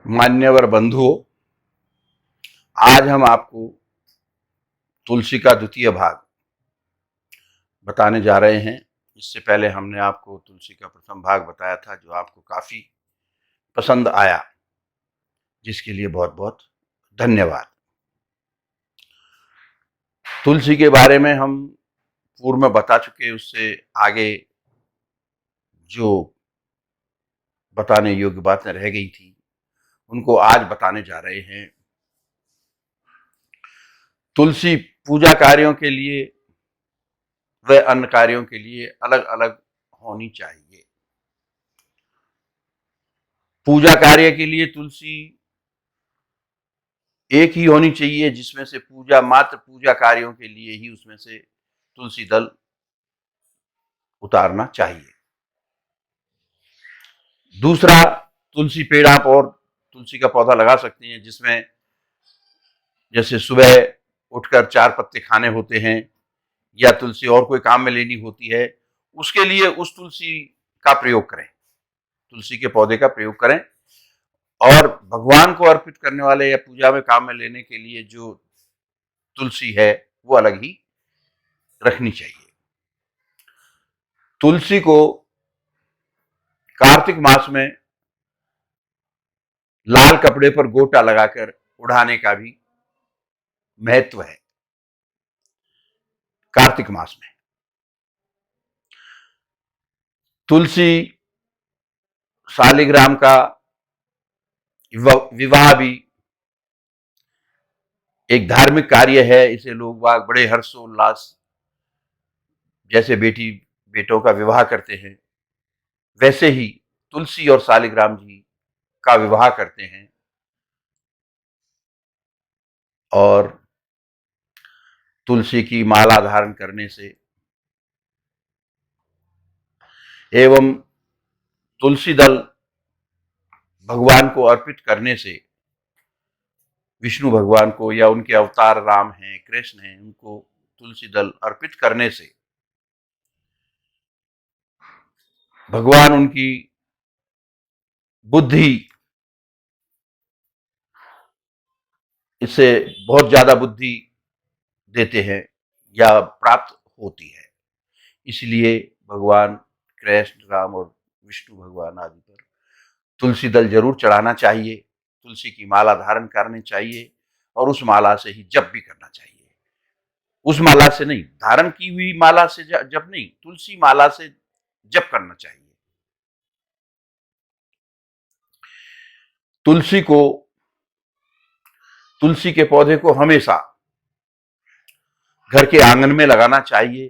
मान्यवर बंधुओं, आज हम आपको तुलसी का द्वितीय भाग बताने जा रहे हैं। इससे पहले हमने आपको तुलसी का प्रथम भाग बताया था, जो आपको काफी पसंद आया, जिसके लिए बहुत बहुत धन्यवाद। तुलसी के बारे में हम पूर्व में बता चुके, उससे आगे जो बताने योग्य बातें रह गई थी उनको आज बताने जा रहे हैं। तुलसी पूजा कार्यों के लिए व अन्य कार्यों के लिए अलग अलग होनी चाहिए। पूजा कार्य के लिए तुलसी एक ही होनी चाहिए, जिसमें से मात्र पूजा कार्यों के लिए ही उसमें से तुलसी दल उतारना चाहिए। दूसरा, तुलसी पेड़ आप और तुलसी का पौधा लगा सकते हैं, जिसमें जैसे सुबह उठकर 4 पत्ते खाने होते हैं या तुलसी और कोई काम में लेनी होती है, उसके लिए उस तुलसी का प्रयोग करें, तुलसी के पौधे का प्रयोग करें। और भगवान को अर्पित करने वाले या पूजा में काम में लेने के लिए जो तुलसी है वो अलग ही रखनी चाहिए। तुलसी को कार्तिक मास में लाल कपड़े पर गोटा लगाकर उड़ाने का भी महत्व है। कार्तिक मास में तुलसी शालिग्राम का विवाह भी एक धार्मिक कार्य है। इसे लोग बाग बड़े हर्षोल्लास, जैसे बेटी बेटों का विवाह करते हैं, वैसे ही तुलसी और शालिग्राम जी का विवाह करते हैं। और तुलसी की माला धारण करने से एवं तुलसी दल भगवान को अर्पित करने से, विष्णु भगवान को या उनके अवतार राम हैं, कृष्ण हैं, उनको तुलसी दल अर्पित करने से भगवान उनकी बुद्धि, इससे बहुत ज्यादा बुद्धि देते हैं या प्राप्त होती है। इसलिए भगवान कृष्ण, राम और विष्णु भगवान आदि पर तुलसी दल जरूर चढ़ाना चाहिए, तुलसी की माला धारण करनी चाहिए और उस माला से ही जप भी करना चाहिए। उस माला से नहीं, धारण की हुई माला से जप नहीं, तुलसी माला से जप करना चाहिए। तुलसी के पौधे को हमेशा घर के आंगन में लगाना चाहिए।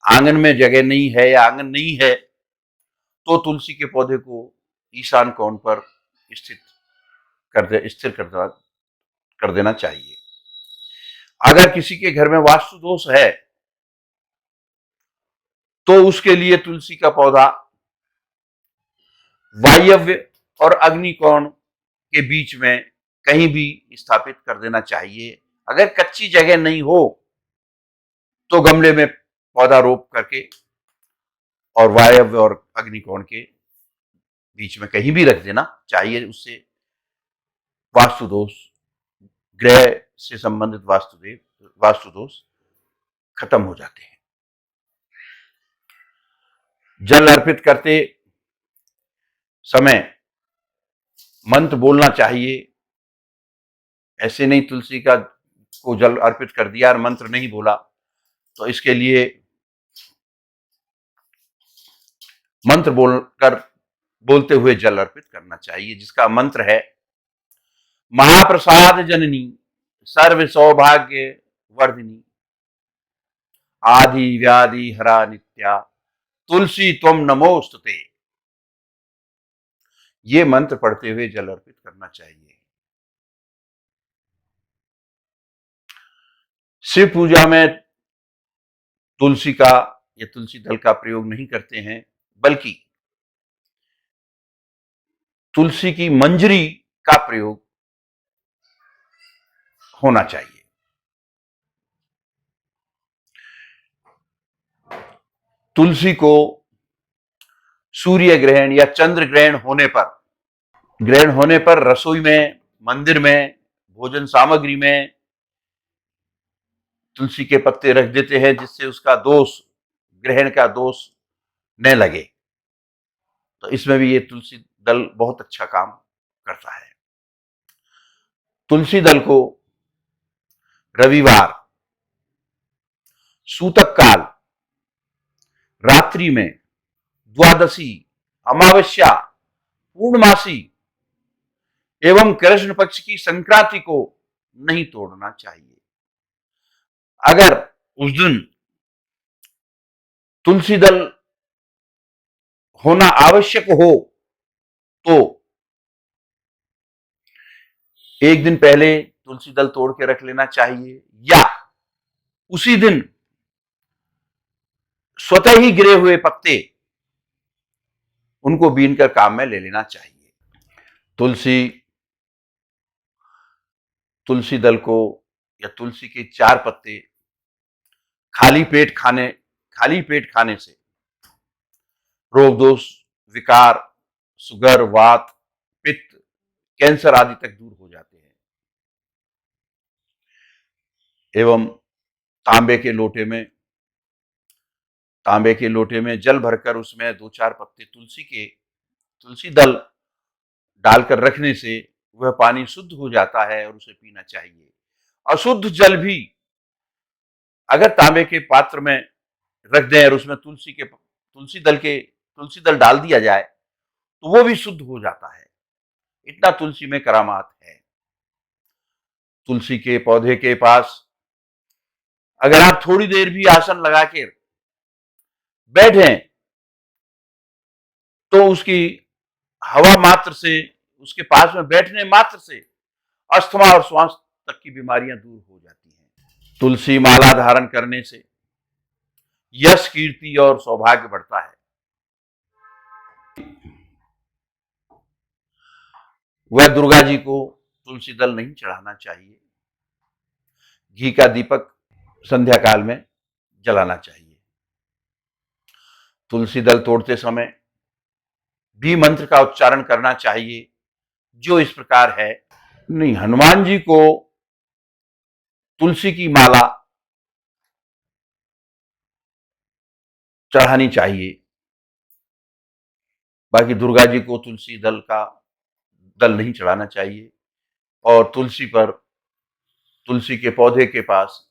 आंगन में जगह नहीं है या आंगन नहीं है तो तुलसी के पौधे को ईशान कोण पर स्थिर कर देना चाहिए। अगर किसी के घर में वास्तु दोष है तो उसके लिए तुलसी का पौधा वायव्य और अग्निकोण के बीच में कहीं भी स्थापित कर देना चाहिए। अगर कच्ची जगह नहीं हो तो गमले में पौधा रोप करके और वायव्य और अग्निकोण के बीच में कहीं भी रख देना चाहिए। उससे वास्तु दोष, ग्रह से संबंधित वास्तु दोष खत्म हो जाते हैं। जल अर्पित करते समय मंत्र बोलना चाहिए। ऐसे नहीं तुलसी को जल अर्पित कर दिया और मंत्र नहीं बोला, तो इसके लिए मंत्र बोलते हुए जल अर्पित करना चाहिए, जिसका मंत्र है महाप्रसाद जननी सर्व सौभाग्य वर्धिनी आदि व्याधि हरा नित्या तुलसी त्वम नमोस्तुते। ये मंत्र पढ़ते हुए जल अर्पित करना चाहिए। शिव पूजा में तुलसी का या तुलसी दल का प्रयोग नहीं करते हैं, बल्कि तुलसी की मंजरी का प्रयोग होना चाहिए। तुलसी को सूर्य ग्रहण या चंद्र ग्रहण होने पर ग्रहण होने पर रसोई में, मंदिर में, भोजन सामग्री में तुलसी के पत्ते रख देते हैं, जिससे उसका दोष, ग्रहण का दोष न लगे। तो इसमें भी ये तुलसी दल बहुत अच्छा काम करता है। तुलसी दल को रविवार, सूतक काल, रात्रि में, द्वादशी, अमावस्या, पूर्णमासी एवं कृष्ण पक्ष की संक्रांति को नहीं तोड़ना चाहिए। अगर उस दिन तुलसी दल होना आवश्यक हो तो एक दिन पहले तुलसी दल तोड़ के रख लेना चाहिए, या उसी दिन स्वतः ही गिरे हुए पत्ते उनको बीनकर काम में ले लेना चाहिए। तुलसी दल को या तुलसी के 4 पत्ते खाली पेट खाने से रोग दोष, विकार, सुगर, वात, पित्त, कैंसर आदि तक दूर हो जाते हैं। एवं तांबे के लोटे में जल भरकर उसमें 2-4 पत्ते तुलसी दल डालकर रखने से वह पानी शुद्ध हो जाता है और उसे पीना चाहिए। अशुद्ध जल भी अगर तांबे के पात्र में रख दें और उसमें तुलसी दल डाल दिया जाए तो वो भी शुद्ध हो जाता है। इतना तुलसी में करामात है। तुलसी के पौधे के पास अगर आप थोड़ी देर भी आसन लगा के बैठें तो उसकी हवा मात्र से, उसके पास में बैठने मात्र से अस्थमा और श्वास तक की बीमारियां दूर हो जाती हैं। तुलसी माला धारण करने से यश, कीर्ति और सौभाग्य बढ़ता है। वह दुर्गा जी को तुलसी दल नहीं चढ़ाना चाहिए। घी का दीपक संध्या काल में जलाना चाहिए। तुलसी दल तोड़ते समय भी मंत्र का उच्चारण करना चाहिए, जो इस प्रकार है। नहीं, हनुमान जी को तुलसी की माला चढ़ानी चाहिए। बाकी दुर्गा जी को दल नहीं चढ़ाना चाहिए। और तुलसी के पौधे के पास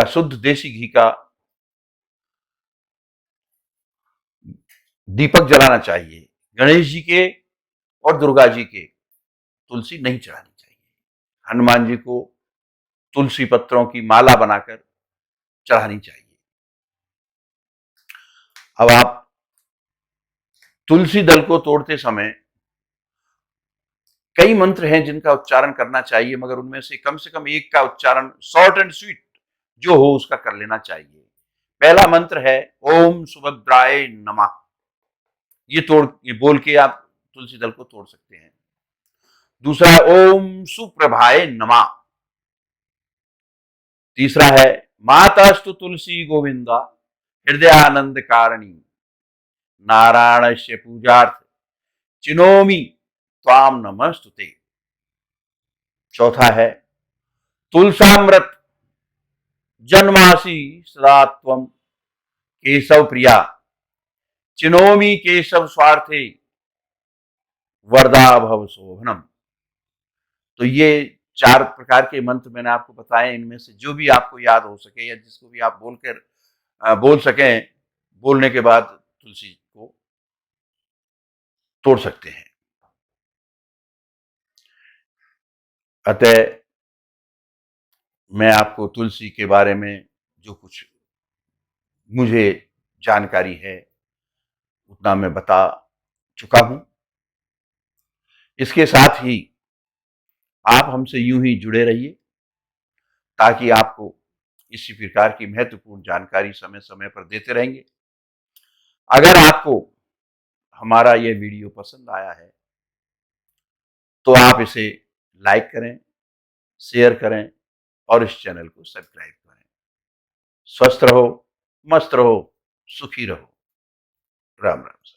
शुद्ध देसी घी का दीपक जलाना चाहिए। गणेश जी के और दुर्गा जी के तुलसी नहीं चढ़ानी चाहिए। हनुमान जी को तुलसी पत्रों की माला बनाकर चढ़ानी चाहिए। अब आप तुलसी दल को तोड़ते समय कई मंत्र हैं जिनका उच्चारण करना चाहिए, मगर उनमें से कम एक का उच्चारण शॉर्ट एंड स्वीट जो हो उसका कर लेना चाहिए। पहला मंत्र है ओम सुभद्राय नमः। ये बोल के आप तुलसी दल को तोड़ सकते हैं। दूसरा है ओम सुप्रभाय नमः। तीसरा है मातास्तु तुलसी गोविंदा हृदयानंद कारिणी नारायणस्य पूजार्थ चिनोमि त्वाम नमस्तुते। चौथा है तुलसामृत जन्मासी सदा त्वम केशव प्रिया चिनोमि केशव स्वार्थे वरदा भव शोभनम। तो ये 4 प्रकार के मंत्र मैंने आपको बताए। इनमें से जो भी आपको याद हो सके या जिसको भी आप बोल सकें, बोलने के बाद तुलसी को तोड़ सकते हैं। अतः मैं आपको तुलसी के बारे में जो कुछ मुझे जानकारी है उतना मैं बता चुका हूं। इसके साथ ही आप हमसे यूं ही जुड़े रहिए ताकि आपको इसी प्रकार की महत्वपूर्ण जानकारी समय समय पर देते रहेंगे। अगर आपको हमारा यह वीडियो पसंद आया है तो आप इसे लाइक करें, शेयर करें और इस चैनल को सब्सक्राइब करें। स्वस्थ रहो, मस्त रहो, सुखी रहो। राम राम।